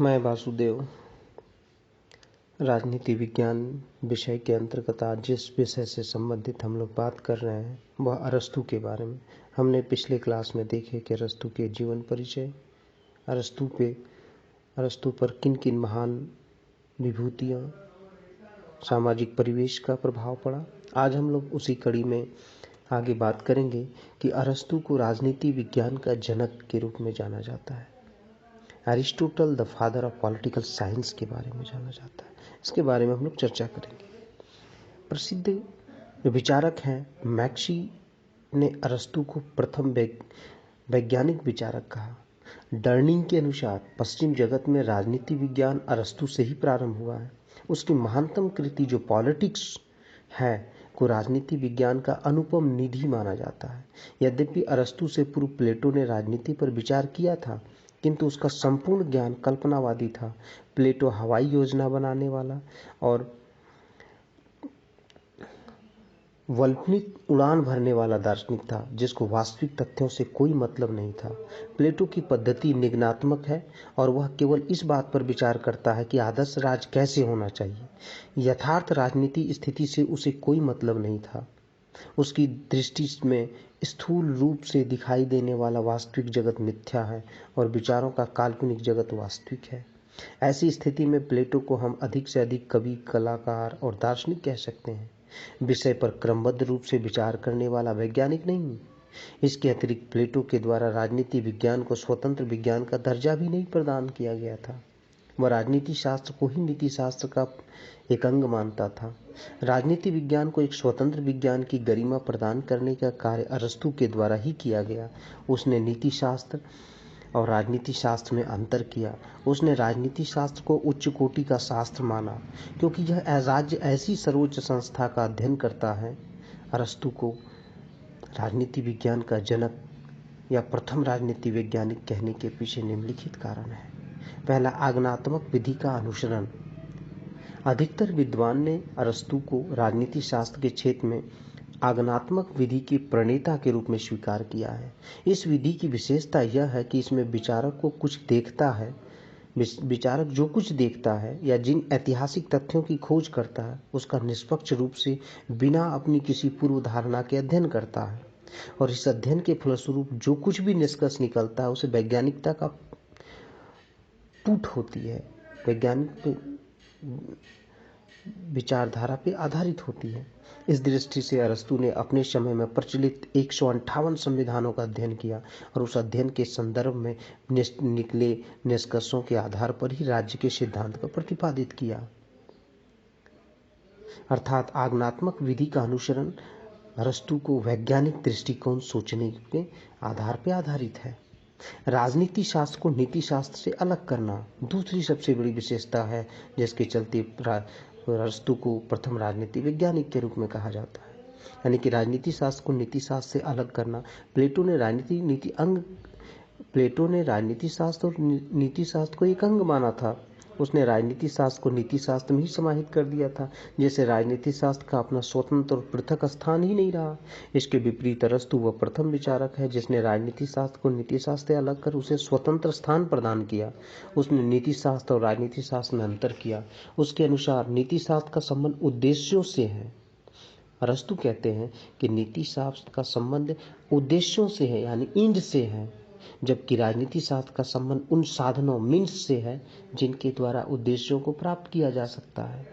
मैं वासुदेव राजनीति विज्ञान विषय के अंतर्गत आज जिस विषय से संबंधित हम लोग बात कर रहे हैं वह अरस्तू के बारे में। हमने पिछले क्लास में देखे कि अरस्तू के जीवन परिचय, अरस्तू पर किन किन महान विभूतियाँ, सामाजिक परिवेश का प्रभाव पड़ा। आज हम लोग उसी कड़ी में आगे बात करेंगे कि अरस्तू को राजनीति विज्ञान का जनक के रूप में जाना जाता है। Aristotle the father of political science के बारे में जाना जाता है। इसके बारे में हम लोग चर्चा करेंगे। प्रसिद्ध विचारक हैं मैक्सी ने अरस्तू को प्रथम वैज्ञानिक विचारक कहा। डर्निंग के अनुसार पश्चिम जगत में राजनीति विज्ञान अरस्तू से ही प्रारंभ हुआ है। उसकी महानतम कृति जो पॉलिटिक्स है को राजनीति विज्ञान का अनुपम निधि माना जाता है। यद्यपि अरस्तू से पूर्व प्लेटो ने राजनीति पर विचार किया था, किंतु उसका संपूर्ण ज्ञान कल्पनावादी था। प्लेटो हवाई योजना बनाने वाला और वल्पनिक उड़ान भरने वाला दार्शनिक था, जिसको वास्तविक तथ्यों से कोई मतलब नहीं था। प्लेटो की पद्धति निगनात्मक है और वह केवल इस बात पर विचार करता है कि आदर्श राज कैसे होना चाहिए। यथार्थ राजनीति स्थिति से उसे कोई मतलब नहीं था। उसकी दृष्टि में स्थूल रूप से दिखाई देने वाला वास्तविक जगत मिथ्या है और विचारों का काल्पनिक जगत वास्तविक है। ऐसी स्थिति में प्लेटो को हम अधिक से अधिक कवि, कलाकार और दार्शनिक कह सकते हैं, विषय पर क्रमबद्ध रूप से विचार करने वाला वैज्ञानिक नहीं। इसके अतिरिक्त प्लेटो के द्वारा राजनीति विज्ञान को स्वतंत्र विज्ञान का दर्जा भी नहीं प्रदान किया गया था। वह राजनीति शास्त्र को ही नीति शास्त्र का एक अंग मानता था। राजनीति विज्ञान को एक स्वतंत्र विज्ञान की गरिमा प्रदान करने का कार्य अरस्तू के द्वारा ही किया गया। उसने नीति शास्त्र और राजनीति शास्त्र में अंतर किया। उसने राजनीति शास्त्र को उच्च कोटि का शास्त्र माना, क्योंकि यह राज्य ऐसी सर्वोच्च संस्था का अध्ययन करता है। अरस्तू को राजनीति विज्ञान का जनक या प्रथम राजनीति वैज्ञानिक कहने के पीछे निम्नलिखित कारण है। पहला, आगमनात्मक विधि का अनुसरण। अधिकतर विद्वान ने अरस्तू को राजनीति शास्त्र के क्षेत्र में आगमनात्मक विधि के प्रणेता के रूप में स्वीकार किया है। इस विधि की विशेषता यह है कि इसमें विचारक को कुछ देखता है, विचारक जो कुछ देखता है या जिन ऐतिहासिक तथ्यों की खोज करता है उसका निष्पक्ष रूप से बिना अपनी किसी पूर्व धारणा के अध्ययन करता है, और इस अध्ययन के फलस्वरूप जो कुछ भी निष्कर्ष निकलता है उसे वैज्ञानिकता का टूट होती है, वैज्ञानिक विचारधारा पे आधारित होती है। इस दृष्टि से अरस्तू ने अपने समय में प्रचलित 158 संविधानों का अध्ययन किया और उस अध्ययन के संदर्भ में निकले निष्कर्षों के आधार पर ही राज्य के सिद्धांत को प्रतिपादित किया। अर्थात आगमनात्मक विधि का अनुसरण अरस्तू को वैज्ञानिक दृष्टिकोण सोचने के आधार पर आधारित है। राजनीति शास्त्र को नीति शास्त्र से अलग करना दूसरी सबसे बड़ी विशेषता है, जिसके चलते अरस्तू को प्रथम राजनीति वैज्ञानिक के रूप में कहा जाता है। यानी कि राजनीति शास्त्र को नीति शास्त्र से अलग करना। प्लेटो ने राजनीति शास्त्र और नीति शास्त्र को एक अंग माना था। उसने राजनीति शास्त्र को नीति शास्त्र में ही समाहित कर दिया था, जैसे राजनीति शास्त्र का अपना स्वतंत्र और पृथक स्थान ही नहीं रहा। इसके विपरीत अरस्तू वह प्रथम विचारक है जिसने राजनीति शास्त्र को नीति शास्त्र से अलग कर उसे स्वतंत्र स्थान प्रदान किया। उसने नीति शास्त्र और राजनीति शास्त्र में अंतर किया। उसके अनुसार नीति शास्त्र का संबंध उद्देश्यों से है। अरस्तू कहते हैं कि नीति शास्त्र का संबंध उद्देश्यों से है, यानी इंड से है, जबकि राजनीति शास्त्र का संबंध उन साधनों मीन्स से है जिनके द्वारा उद्देश्यों को प्राप्त किया जा सकता है।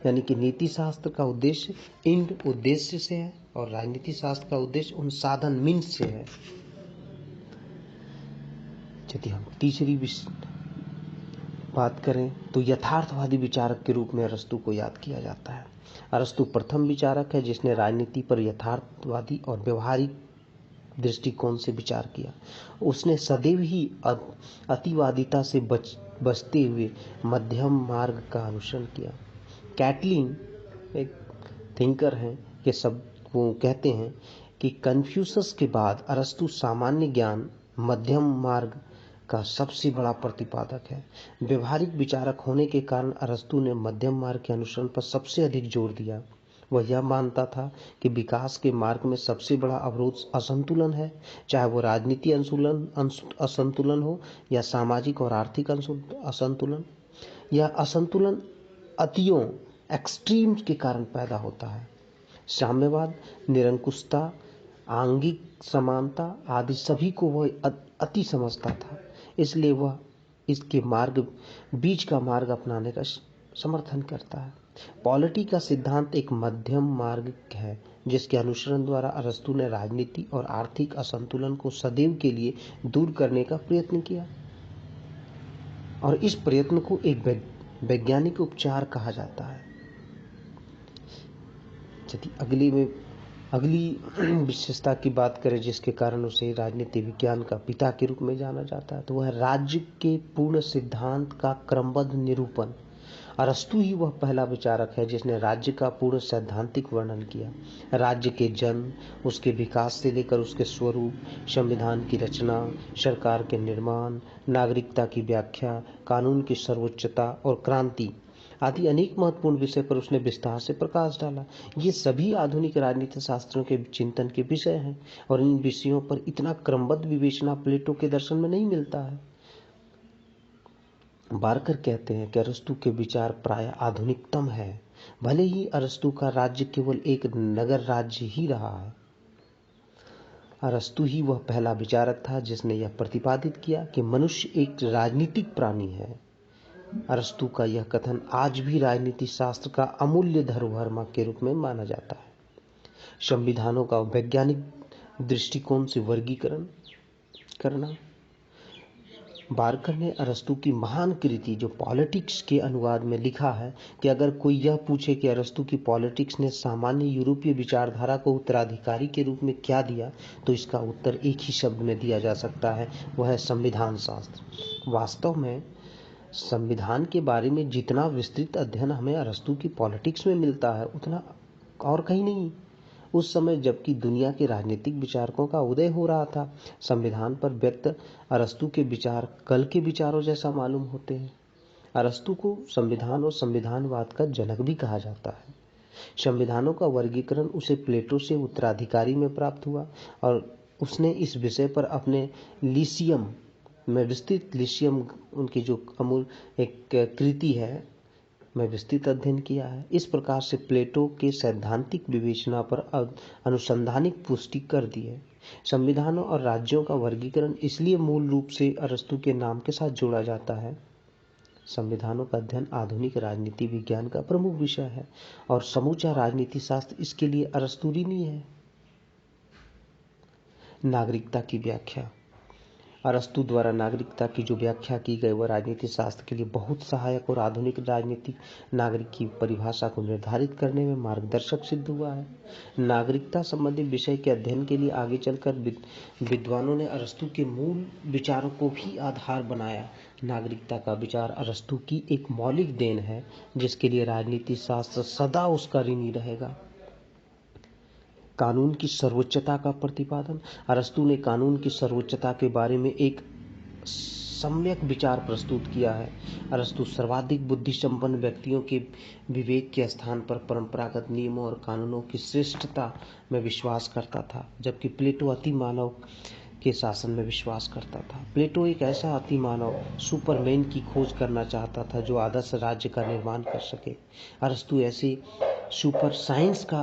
यानी कि नीति शास्त्र का उद्देश्य इंड उद्देश्य से है और राजनीति शास्त्र का उद्देश्य उन साधन मीन्स से है। यदि हम तीसरी बात करें तो यथार्थवादी विचारक के रूप में अरस्तू को याद किया जाता है। अरस्तू प्रथम विचारक है जिसने राजनीति पर यथार्थवादी और व्यवहारिक दृष्टिकोण से विचार किया। उसने सदैव ही अतिवादिता से बचते हुए मध्यम मार्ग का अनुसरण किया। कैटलिन एक थिंकर हैं कि सब वो कहते हैं कि कन्फ्यूशस के बाद अरस्तू सामान्य ज्ञान मध्यम मार्ग का सबसे बड़ा प्रतिपादक है। व्यवहारिक विचारक होने के कारण अरस्तू ने मध्यम मार्ग के अनुसरण पर सबसे अधिक जोर दिया। वह यह मानता था कि विकास के मार्ग में सबसे बड़ा अवरोध असंतुलन है, चाहे वो राजनीति असंतुलन हो या सामाजिक और आर्थिक असंतुलन। यह असंतुलन अतियों एक्सट्रीम्स के कारण पैदा होता है। साम्यवाद, निरंकुशता, आंगिक समानता आदि सभी को वह अति समझता था, इसलिए वह इसके बीच का मार्ग अपनाने का समर्थन करता है। पॉलिटी का सिद्धांत एक मध्यम मार्ग है जिसके अनुसरण द्वारा अरस्तु ने राजनीति और आर्थिक असंतुलन को सदैव के लिए दूर करने का प्रयत्न किया, और इस प्रयत्न को एक वैज्ञानिक उपचार कहा जाता है। यदि अगली विशेषता की बात करें जिसके कारण उसे राजनीति विज्ञान का पिता के रूप में जाना जाता है, तो वह राज्य के पूर्ण सिद्धांत का क्रमबद्ध निरूपण। अरस्तु ही वह पहला विचारक है जिसने राज्य का पूर्ण सैद्धांतिक वर्णन किया। राज्य के जन्म, उसके विकास से लेकर उसके स्वरूप, संविधान की रचना, सरकार के निर्माण, नागरिकता की व्याख्या, कानून की सर्वोच्चता और क्रांति आदि अनेक महत्वपूर्ण विषय पर उसने विस्तार से प्रकाश डाला। ये सभी आधुनिक राजनीति शास्त्रों के चिंतन के विषय हैं, और इन विषयों पर इतना क्रमबद्ध विवेचना प्लेटो के दर्शन में नहीं मिलता है। बारकर कहते हैं कि अरस्तु के विचार प्रायः आधुनिकतम है, भले ही अरस्तु का राज्य केवल एक नगर राज्य ही रहा है। अरस्तु ही वह पहला विचारक था जिसने यह प्रतिपादित किया कि मनुष्य एक राजनीतिक प्राणी है। अरस्तु का यह कथन आज भी राजनीति शास्त्र का अमूल्य धरोहर के रूप में माना जाता है। संविधानों का वैज्ञानिक दृष्टिकोण से वर्गीकरण करना। बारकर ने अरस्तु की महान कृति जो पॉलिटिक्स के अनुवाद में लिखा है कि अगर कोई यह पूछे कि अरस्तु की पॉलिटिक्स ने सामान्य यूरोपीय विचारधारा को उत्तराधिकारी के रूप में क्या दिया, तो इसका उत्तर एक ही शब्द में दिया जा सकता है, वह है संविधान शास्त्र। वास्तव में संविधान के बारे में जितना विस्तृत अध्ययन हमें अरस्तु की पॉलिटिक्स में मिलता है उतना और कहीं नहीं। उस समय जबकि दुनिया के राजनीतिक विचारकों का उदय हो रहा था, संविधान पर व्यक्त अरस्तु के विचार कल के विचारों जैसा मालूम होते हैं। अरस्तु को संविधान और संविधानवाद का जनक भी कहा जाता है। संविधानों का वर्गीकरण उसे प्लेटो से उत्तराधिकारी में प्राप्त हुआ, और उसने इस विषय पर अपने लिसियम में विस्तृत उनकी जो अमूल एक कृति है में विस्तृत अध्ययन किया है। इस प्रकार से प्लेटो के सैद्धांतिक विवेचना पर अनुसंधानिक पुष्टि कर दी है। संविधानों और राज्यों का वर्गीकरण इसलिए मूल रूप से अरस्तु के नाम के साथ जोड़ा जाता है। संविधानों का अध्ययन आधुनिक राजनीति विज्ञान का प्रमुख विषय है, और समूचा राजनीति शास्त्र इसके लिए अरस्तु ऋणी है। नागरिकता की व्याख्या। अरस्तु द्वारा नागरिकता की जो व्याख्या की गई वह राजनीति शास्त्र के लिए बहुत सहायक और आधुनिक राजनीतिक नागरिक की परिभाषा को निर्धारित करने में मार्गदर्शक सिद्ध हुआ है। नागरिकता संबंधी विषय के अध्ययन के लिए आगे चलकर विद्वानों ने अरस्तु के मूल विचारों को भी आधार बनाया। नागरिकता का विचार अरस्तु की एक मौलिक देन है जिसके लिए राजनीति शास्त्र सदा उसका ऋणी रहेगा। कानून की सर्वोच्चता का प्रतिपादन। अरस्तु ने कानून की सर्वोच्चता के बारे में एक सम्यक विचार प्रस्तुत किया है। अरस्तु सर्वाधिक बुद्धि संपन्न व्यक्तियों के विवेक के स्थान पर परंपरागत नियमों और कानूनों की श्रेष्ठता में विश्वास करता था, जबकि प्लेटो अति मानव के शासन में विश्वास करता था। प्लेटो एक ऐसा अति मानव सुपरमैन की खोज करना चाहता था जो आदर्श राज्य का निर्माण कर सके। अरस्तु ऐसे सुपर साइंस का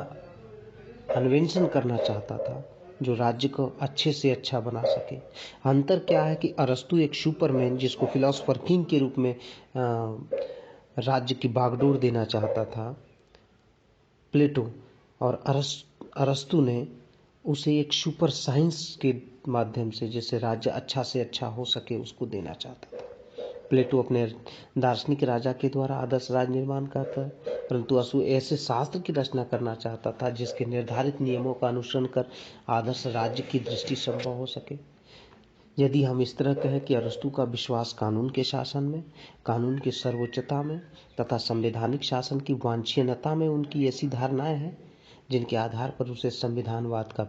अन्वेषण करना चाहता था जो राज्य को अच्छे से अच्छा बना सके। अंतर क्या है कि अरस्तु एक सुपरमैन जिसको फिलोसोफर किंग के रूप में राज्य की बागडोर देना चाहता था प्लेटो, और अरस्तु ने उसे एक सुपर साइंस के माध्यम से जिससे राज्य अच्छा से अच्छा हो सके उसको देना चाहता था। प्लेटो अपने दार्शनिक राजा के द्वारा आदर्श राज्य निर्माण करता है, परंतु अरस्तु ऐसे शास्त्र की रचना करना चाहता था जिसके निर्धारित नियमों का अनुसरण कर आदर्श राज्य की दृष्टि संभव हो सके। यदि हम इस तरह कहें कि अरस्तु का विश्वास कानून के शासन में, कानून की सर्वोच्चता में तथा संवैधानिक शासन की वांछनीयता में उनकी ऐसी धारणाएं हैं जिनके आधार पर उसे संविधानवाद का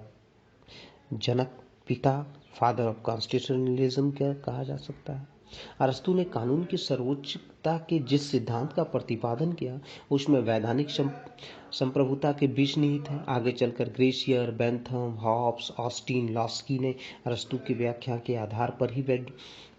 जनक, पिता, फादर ऑफ कॉन्स्टिट्यूशनलिज्म क्या कहा जा सकता है। अरस्तु ने कानून की सर्वोच्चता संप्रभुता के जिस सिद्धांत का प्रतिपादन किया उसमें वैधानिक संप्रभुता के बीज निहित है। आगे चलकर ग्रेशियर, बेंथम, हॉब्स, ऑस्टिन, लॉस्की ने अरस्तू की व्याख्या के आधार पर ही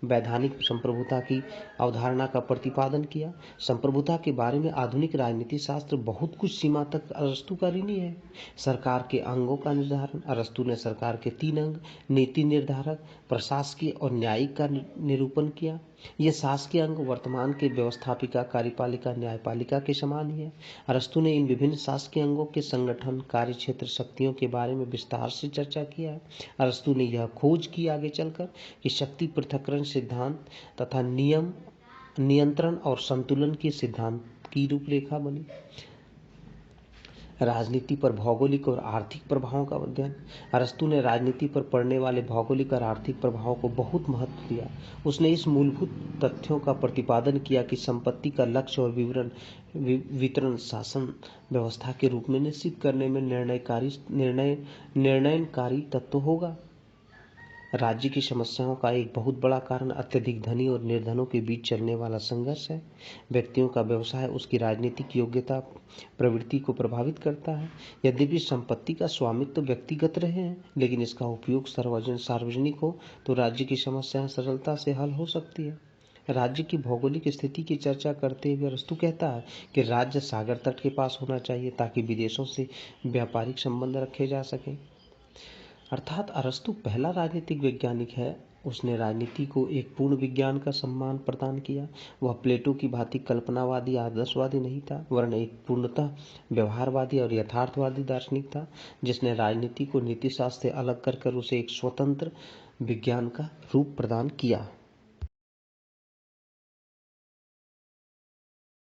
वैधानिक संप्रभुता की अवधारणा का प्रतिपादन किया। संप्रभुता के बारे में आधुनिक राजनीति शास्त्र बहुत कुछ सीमा तक अरस्तू का ऋणी है। सरकार के अंगों का निर्धारण, अरस्तू ने सरकार के 3 अंग नीति निर्धारक, प्रशासकीय और न्यायिक का निरूपण किया। ये शासकीय अंग वर्तमान के व्यवस्थापिका, कार्यपालिका, न्यायपालिका के समान ही है। अरस्तू ने इन विभिन्न शासकीय अंगों के संगठन, कार्यक्षेत्र, शक्तियों के बारे में विस्तार से चर्चा किया है। अरस्तू ने यह खोज की आगे चलकर कि शक्ति पृथक्करण सिद्धांत तथा नियंत्रण और संतुलन के सिद्धांत की रूपरेखा बनी। राजनीति पर भौगोलिक और आर्थिक प्रभावों का अध्ययन, अरस्तू ने राजनीति पर पड़ने वाले भौगोलिक और आर्थिक प्रभावों को बहुत महत्व दिया। उसने इस मूलभूत तथ्यों का प्रतिपादन किया कि संपत्ति का लक्ष्य और वितरण शासन व्यवस्था के रूप में निश्चित करने में निर्णयकारी तत्व होगा। राज्य की समस्याओं का एक बहुत बड़ा कारण अत्यधिक धनी और निर्धनों के बीच चलने वाला संघर्ष है। व्यक्तियों का व्यवसाय उसकी राजनीतिक योग्यता प्रवृत्ति को प्रभावित करता है। यद्यपि संपत्ति का स्वामित्व व्यक्तिगत रहे हैं, लेकिन इसका उपयोग सार्वजनिक हो तो राज्य की समस्याएं सरलता से हल हो सकती है। राज्य की भौगोलिक स्थिति की चर्चा करते हुए अरस्तू कहता है कि राज्य सागर तट के पास होना चाहिए ताकि विदेशों से व्यापारिक संबंध रखे जा सकें। अर्थात अरस्तू पहला राजनीतिक वैज्ञानिक है। उसने राजनीति को एक पूर्ण विज्ञान का सम्मान प्रदान किया। वह प्लेटो की भांति कल्पनावादी आदर्शवादी नहीं था, वरन एक पूर्णतः व्यवहारवादी और यथार्थवादी दार्शनिक था, जिसने राजनीति को नीतिशास्त्र से अलग कर उसे एक स्वतंत्र विज्ञान का रूप प्रदान किया।